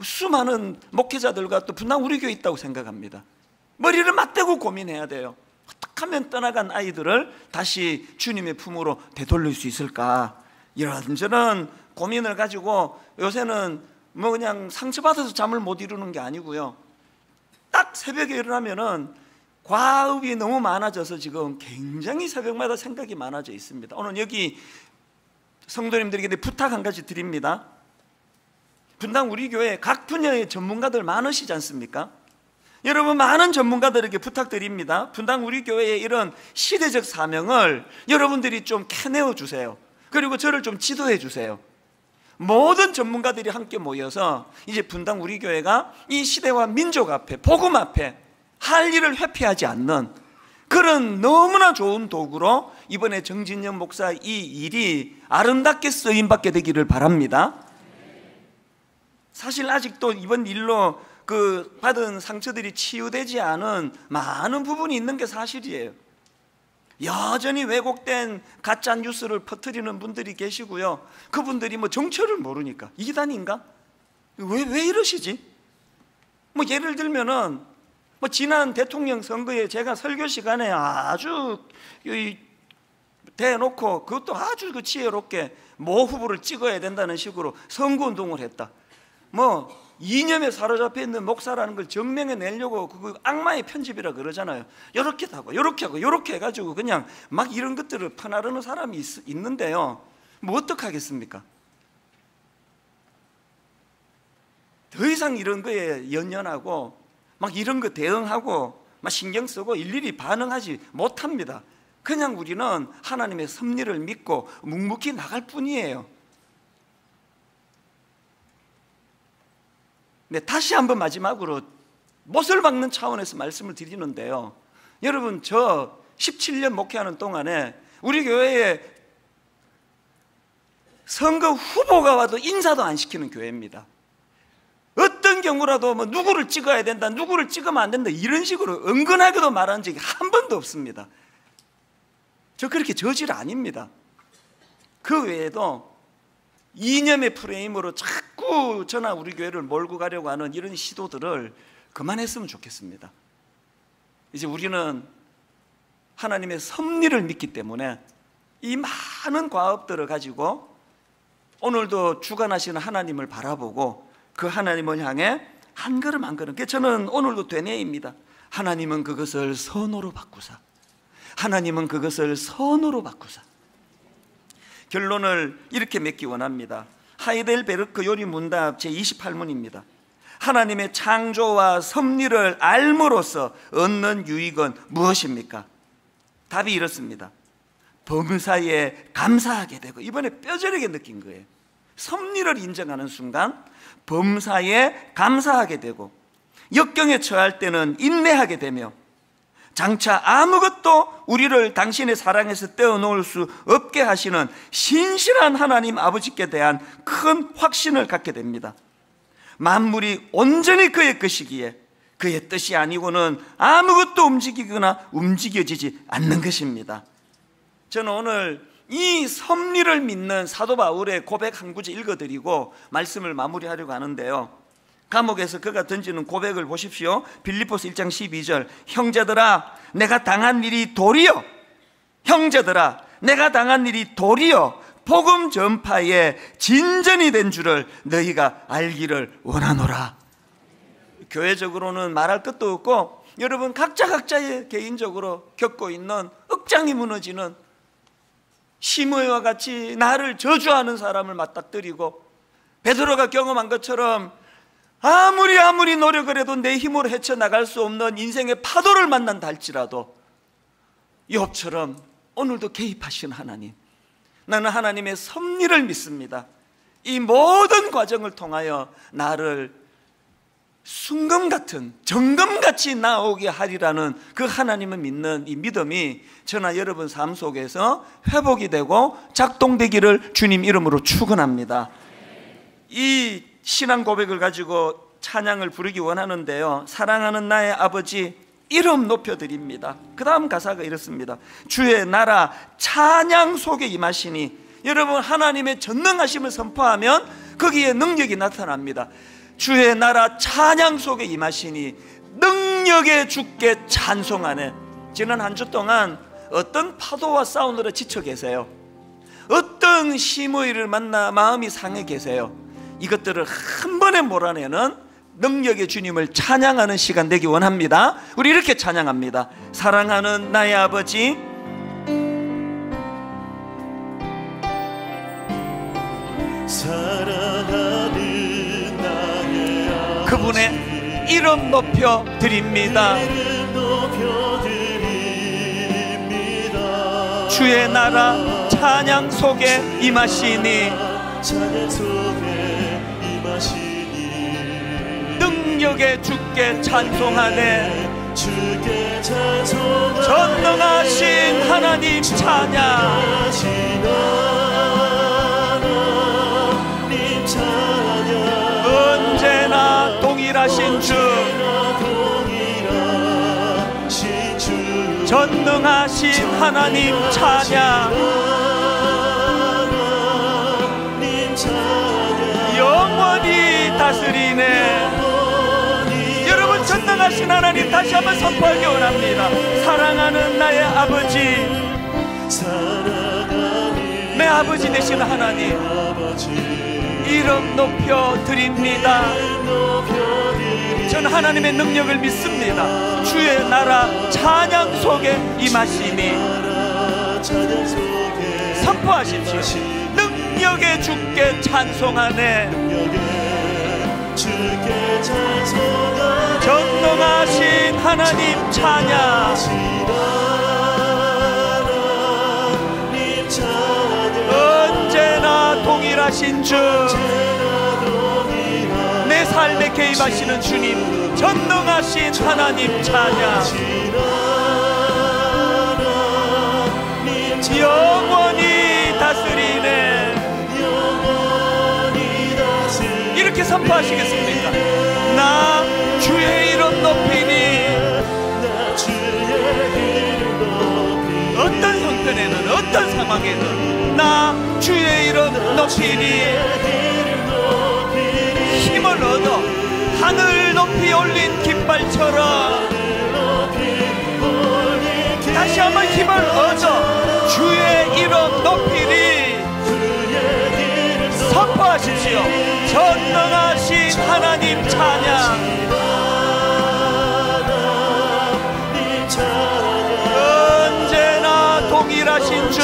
수많은 목회자들과 또 분당 우리 교회에 있다고 생각합니다. 머리를 맞대고 고민해야 돼요. 어떻게 하면 떠나간 아이들을 다시 주님의 품으로 되돌릴 수 있을까? 이런저런 고민을 가지고 요새는 그냥 상처받아서 잠을 못 이루는 게 아니고요, 딱 새벽에 일어나면은 과업이 너무 많아져서 지금 굉장히 새벽마다 생각이 많아져 있습니다. 오늘 여기 성도님들에게 부탁 한 가지 드립니다. 분당 우리 교회 각 분야의 전문가들 많으시지 않습니까? 여러분, 많은 전문가들에게 부탁드립니다. 분당 우리 교회의 이런 시대적 사명을 여러분들이 좀 캐내어 주세요. 그리고 저를 좀 지도해 주세요. 모든 전문가들이 함께 모여서 이제 분당 우리 교회가 이 시대와 민족 앞에, 복음 앞에 할 일을 회피하지 않는 그런 너무나 좋은 도구로 이번에 정진영 목사 이 일이 아름답게 쓰임받게 되기를 바랍니다. 사실 아직도 이번 일로 그 받은 상처들이 치유되지 않은 많은 부분이 있는 게 사실이에요. 여전히 왜곡된 가짜 뉴스를 퍼뜨리는 분들이 계시고요, 그분들이 정체를 모르니까 이단인가? 왜 이러시지? 예를 들면은 지난 대통령 선거에 제가 설교 시간에 아주 대놓고, 그것도 아주 지혜롭게 모 후보를 찍어야 된다는 식으로 선거운동을 했다. 이념에 사로잡혀 있는 목사라는 걸 증명해 내려고 그거 악마의 편집이라 그러잖아요. 이렇게 하고 이렇게 하고 이렇게 해가지고 그냥 막 이런 것들을 퍼나르는 사람이 있는데요, 어떡하겠습니까? 더 이상 이런 거에 연연하고 막 이런 거 대응하고 막 신경 쓰고 일일이 반응하지 못합니다. 그냥 우리는 하나님의 섭리를 믿고 묵묵히 나갈 뿐이에요. 네, 다시 한번 마지막으로 못을 박는 차원에서 말씀을 드리는데요, 여러분, 저 17년 목회하는 동안에 우리 교회에 선거 후보가 와도 인사도 안 시키는 교회입니다. 어떤 경우라도 누구를 찍어야 된다, 누구를 찍으면 안 된다, 이런 식으로 은근하게도 말한 적이 한 번도 없습니다. 저 그렇게 저질 아닙니다. 그 외에도 이념의 프레임으로 자꾸 저나 우리 교회를 몰고 가려고 하는 이런 시도들을 그만했으면 좋겠습니다. 이제 우리는 하나님의 섭리를 믿기 때문에 이 많은 과업들을 가지고 오늘도 주관하시는 하나님을 바라보고 그 하나님을 향해 한 걸음 한 걸음, 저는 오늘도 되뇌입니다. 하나님은 그것을 선호로 바꾸사, 하나님은 그것을 선호로 바꾸사. 결론을 이렇게 맺기 원합니다. 하이델베르크 요리문답 제28문입니다. 하나님의 창조와 섭리를 알므로써 얻는 유익은 무엇입니까? 답이 이렇습니다. 범사에 감사하게 되고, 이번에 뼈저리게 느낀 거예요. 섭리를 인정하는 순간 범사에 감사하게 되고, 역경에 처할 때는 인내하게 되며, 장차 아무것도 우리를 당신의 사랑에서 떼어놓을 수 없게 하시는 신실한 하나님 아버지께 대한 큰 확신을 갖게 됩니다. 만물이 온전히 그의 것이기에 그의 뜻이 아니고는 아무것도 움직이거나 움직여지지 않는 것입니다. 저는 오늘 이 섭리를 믿는 사도 바울의 고백 한 구절 읽어드리고 말씀을 마무리하려고 하는데요, 감옥에서 그가 던지는 고백을 보십시오. 빌립보서 1장 12절, 형제들아 내가 당한 일이 도리어, 형제들아 내가 당한 일이 도리어 복음 전파에 진전이 된 줄을 너희가 알기를 원하노라. 교회적으로는 말할 것도 없고, 여러분 각자의 개인적으로 겪고 있는 억장이 무너지는 시므이와 같이 나를 저주하는 사람을 맞닥뜨리고, 베드로가 경험한 것처럼 아무리 노력을 해도 내 힘으로 헤쳐나갈 수 없는 인생의 파도를 만난다 할지라도 욥처럼 오늘도 개입하신 하나님, 나는 하나님의 섭리를 믿습니다. 이 모든 과정을 통하여 나를 순금같은 정금같이 나오게 하리라는 그 하나님을 믿는 이 믿음이 저나 여러분 삶 속에서 회복이 되고 작동되기를 주님 이름으로 축원합니다. 이 신앙 고백을 가지고 찬양을 부르기 원하는데요, 사랑하는 나의 아버지 이름 높여드립니다. 그 다음 가사가 이렇습니다. 주의 나라 찬양 속에 임하시니. 여러분 하나님의 전능하심을 선포하면 거기에 능력이 나타납니다. 주의 나라 찬양 속에 임하시니 능력의 주께 찬송하네. 지난 한 주 동안 어떤 파도와 싸우느라 지쳐 계세요? 어떤 시므이를 만나 마음이 상해 계세요? 이것들을 한 번에 몰아내는 능력의 주님을 찬양하는 시간 되기 원합니다. 우리 이렇게 찬양합니다. 사랑하는 나의 아버지, 사랑하는 나의 아버지, 그분의 이름 높여 드립니다. 주의 나라 찬양 속에 임하시니, 찬양 속에 임하시니 능력의 주께 찬송하네. 주께 찬송하네. 전능하신 하나님 찬양, 하나님 찬양. 언제나 동일하신 주, 전능하신 하나님 찬양, 영원히 다스리네. 여러분 전능하신 하나님 다시 한번 선포하기 원합니다. 사랑하는 나의 아버지, 내 아버지 되시는 하나님 이름 높여 드립니다. 저는 하나님의 능력을 믿습니다. 주의 나라 찬양 속에 임하시니. 선포하십시오. 능력의 주께 찬송하네. 전능하신 하나님 찬양, 언제나 동일하신 주, 내 삶에 개입하시는 주님, 전능하신 하나님 찬양, 영원히 다스리네. 이렇게 선포하시겠습니까? 나 주의 이름 높이니. 어떤 반대편에는 어떤 상황에든 나 주의 이름 높이리. 힘을 얻어 하늘 높이 올린 깃발처럼 다시 한번 힘을 얻어 주의 이름 높이리. 선포하십시오. 전능하신 하나님 찬양. 언제나 동일하신 주,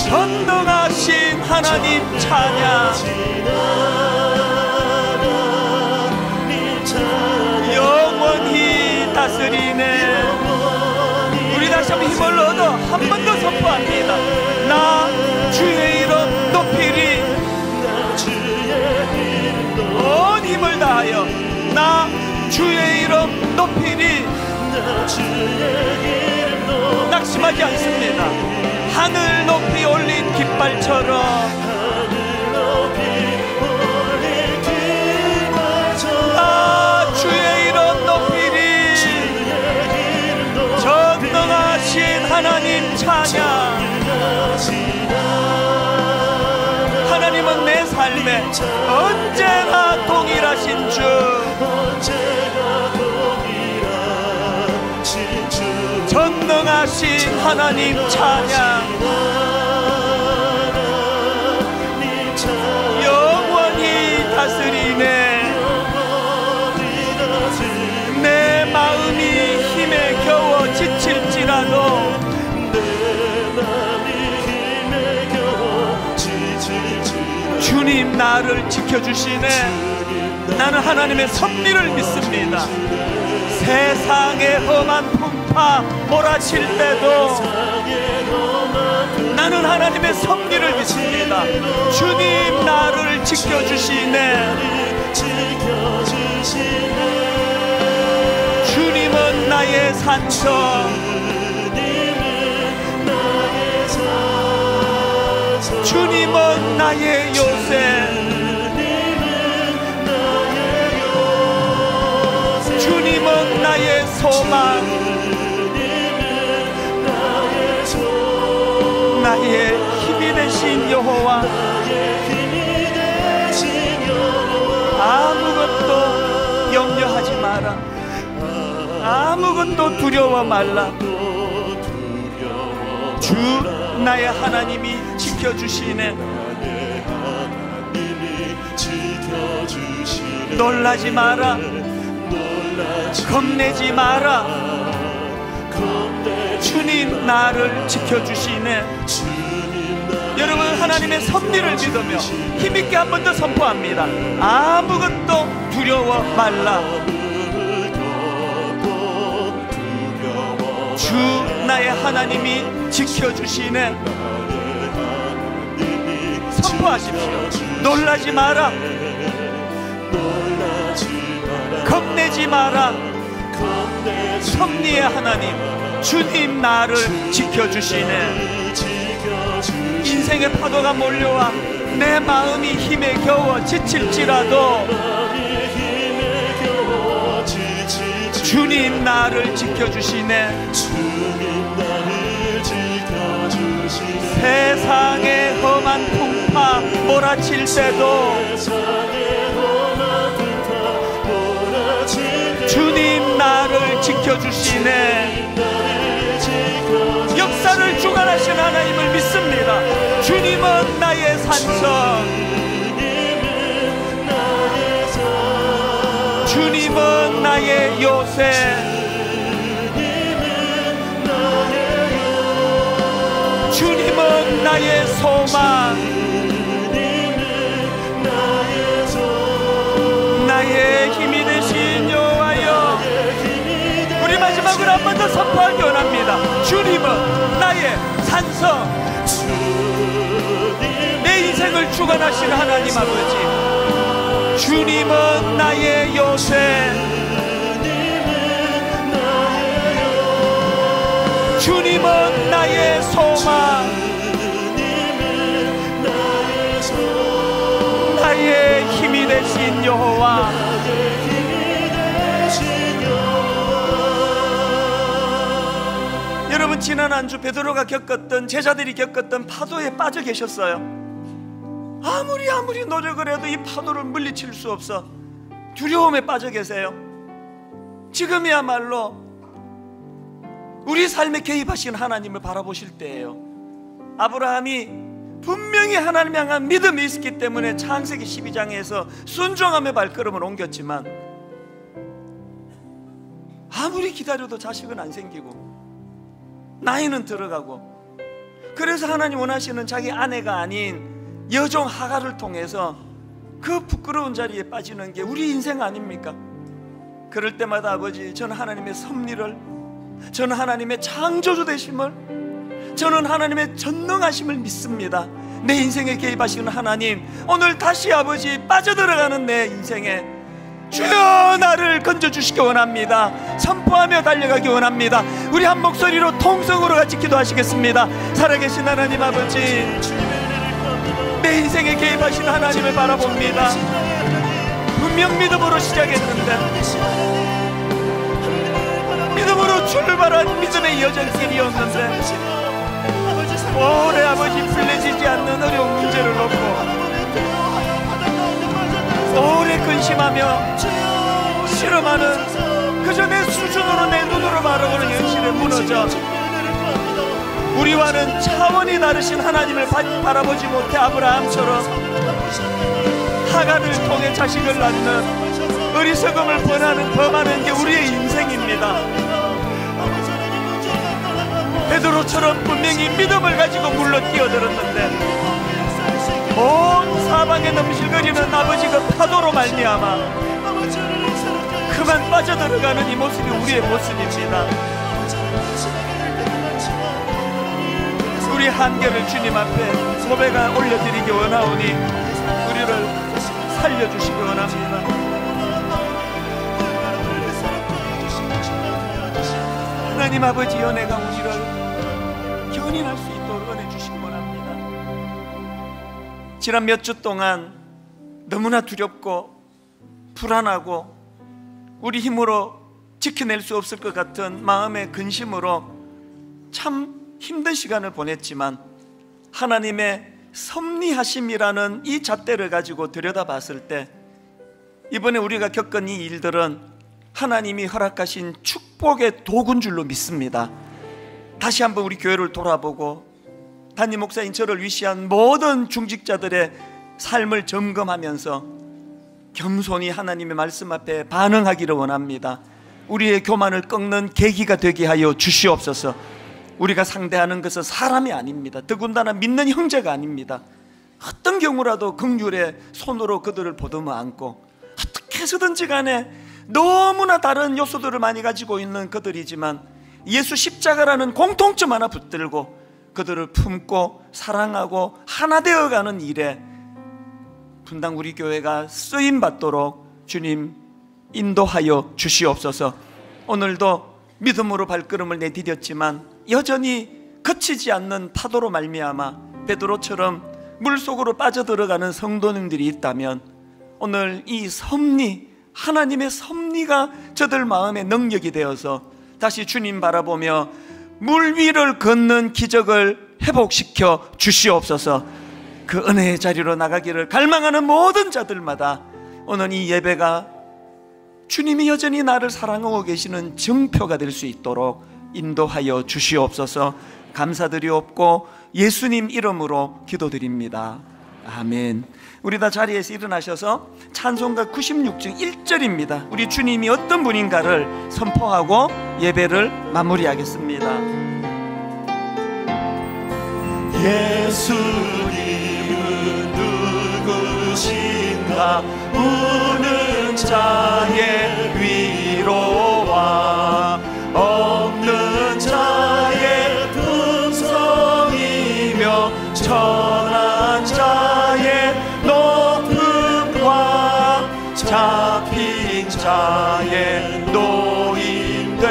전능하신 하나님 찬양. 영원히 다스리네. 우리 다시 한번 힘을 얻어 한 번 더 선포합니다. 나 주의 이름 높이리. 온 힘을 다하여 나 주의 이름 높이리. 낙심하지 않습니다. 하늘 높이 올린 깃발처럼 나 주의 이름 높이리. 전능하신 하나님 찬양. 하나님은 내 삶에 언제나 동일하신 주, 전능하신 하나님 찬양. 영원히 다스리네. 내 마음이 힘에 겨워 지칠지라도 주님 나를 지켜주시네. 나는 하나님의 섭리를 믿습니다. 세상의 험한 풍파 몰아칠 때도 나는 하나님의 섭리를 믿습니다. 주님 나를 지켜주시네. 주님은 나의 산성, 주님은 나의 요새, 주님은 나의 소망, 나의 힘이 되신 여호와. 아무것도 염려하지 마라. 아무것도 두려워 말라. 주 나의 하나님이 지켜주시네. 놀라지 마라. 겁내지 마라. 주님 나를 지켜주시네. 여러분 하나님의 섭리를 믿으며 힘있게 한 번 더 선포합니다. 아무것도 두려워 말라. 주 나의 하나님이 지켜주시네. 선포하십시오. 놀라지 마라. 겁내지 마라. 섭리의 하나님 주님 나를 지켜주시네. 인생의 파도가 몰려와 내 마음이 힘에 겨워 지칠지라도 주님 나를 지켜주시네. 세상의 험한 풍파 몰아칠 때도 주님 나를 지켜주시네. 역사를 주관하신 하나님을 믿습니다. 주님은 나의 산성, 주님은 나의 요새, 주님은 나의 소망, 나의 힘이 되신 여호와여. 우리 마지막으로 한 번 더 선포하기 원합니다. 주님은 나의 산성, 내 인생을 주관하시는 하나님 아버지. 주님은 나의 요새, 주님은 나의 소망, 나의 힘이 되신 여호와. 지난 한 주 베드로가 겪었던, 제자들이 겪었던 파도에 빠져 계셨어요. 아무리 노력을 해도 이 파도를 물리칠 수 없어 두려움에 빠져 계세요. 지금이야말로 우리 삶에 개입하신 하나님을 바라보실 때예요. 아브라함이 분명히 하나님 향한 믿음이 있었기 때문에 창세기 12장에서 순종함의 발걸음을 옮겼지만, 아무리 기다려도 자식은 안 생기고 나이는 들어가고, 그래서 하나님 원하시는 자기 아내가 아닌 여종 하갈을 통해서 그 부끄러운 자리에 빠지는 게 우리 인생 아닙니까? 그럴 때마다 아버지, 저는 하나님의 섭리를, 저는 하나님의 창조주 되심을, 저는 하나님의 전능하심을 믿습니다. 내 인생에 개입하시는 하나님, 오늘 다시 아버지 빠져들어가는 내 인생에 주여 나를 건져주시기 원합니다. 선포하며 달려가기 원합니다. 우리 한 목소리로 통성으로 같이 기도하시겠습니다. 살아계신 하나님 아버지, 내 인생에 개입하신 하나님을 바라봅니다. 분명 믿음으로 시작했는데, 믿음으로 출발한 믿음의 여정길이었는데, 오래 아버지 풀려지지 않는 어려운 문제를 놓고 오래 근심하며 실험하는 그저 내 수준으로, 내 눈으로 바라보는 현실에 무너져 우리와는 차원이 다르신 하나님을 바라보지 못해 아브라함처럼 하갈을 통해 자식을 낳는 어리석음을 범하는 게 우리의 인생입니다. 베드로처럼 분명히 믿음을 가지고 물러 뛰어들었는데 온 사방에 넘실거리는 아버지 그 파도로 말미암아 그만 빠져들어가는 이 모습이 우리의 모습입니다. 우리 한계를 주님 앞에 고백하 올려드리기 원하오니 우리를 살려주시기 원합니다. 하나님 아버지, 은혜가 우리를 견인할 수 있도록 은혜 주시기 원합니다. 지난 몇 주 동안 너무나 두렵고 불안하고 우리 힘으로 지켜낼 수 없을 것 같은 마음의 근심으로 참 힘든 시간을 보냈지만, 하나님의 섭리하심이라는 이 잣대를 가지고 들여다봤을 때 이번에 우리가 겪은 이 일들은 하나님이 허락하신 축복의 도구인 줄로 믿습니다. 다시 한번 우리 교회를 돌아보고 담임 목사인 저를 위시한 모든 중직자들의 삶을 점검하면서 겸손히 하나님의 말씀 앞에 반응하기를 원합니다. 우리의 교만을 꺾는 계기가 되게 하여 주시옵소서. 우리가 상대하는 것은 사람이 아닙니다. 더군다나 믿는 형제가 아닙니다. 어떤 경우라도 긍휼의 손으로 그들을 보듬어 안고 어떻게 해서든지 간에 너무나 다른 요소들을 많이 가지고 있는 그들이지만 예수 십자가라는 공통점 하나 붙들고 그들을 품고 사랑하고 하나 되어가는 일에 분당 우리 교회가 쓰임받도록 주님 인도하여 주시옵소서. 오늘도 믿음으로 발걸음을 내디뎠지만 여전히 그치지 않는 파도로 말미암아 베드로처럼 물속으로 빠져들어가는 성도님들이 있다면 오늘 이 섭리, 하나님의 섭리가 저들 마음의 능력이 되어서 다시 주님 바라보며 물 위를 걷는 기적을 회복시켜 주시옵소서. 그 은혜의 자리로 나가기를 갈망하는 모든 자들마다 오늘 이 예배가 주님이 여전히 나를 사랑하고 계시는 증표가 될 수 있도록 인도하여 주시옵소서. 감사드리옵고 예수님 이름으로 기도드립니다. 아멘. 우리 다 자리에서 일어나셔서 찬송가 96중 1절입니다. 우리 주님이 어떤 분인가를 선포하고 예배를 마무리하겠습니다. 예수님은 누구신가? 우는 자의 위로와 없는 자의 품성이며 천한 자의 높음과 잡힌 자의 노임되고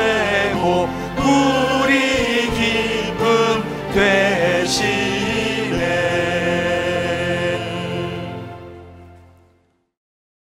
우리 기쁨 되시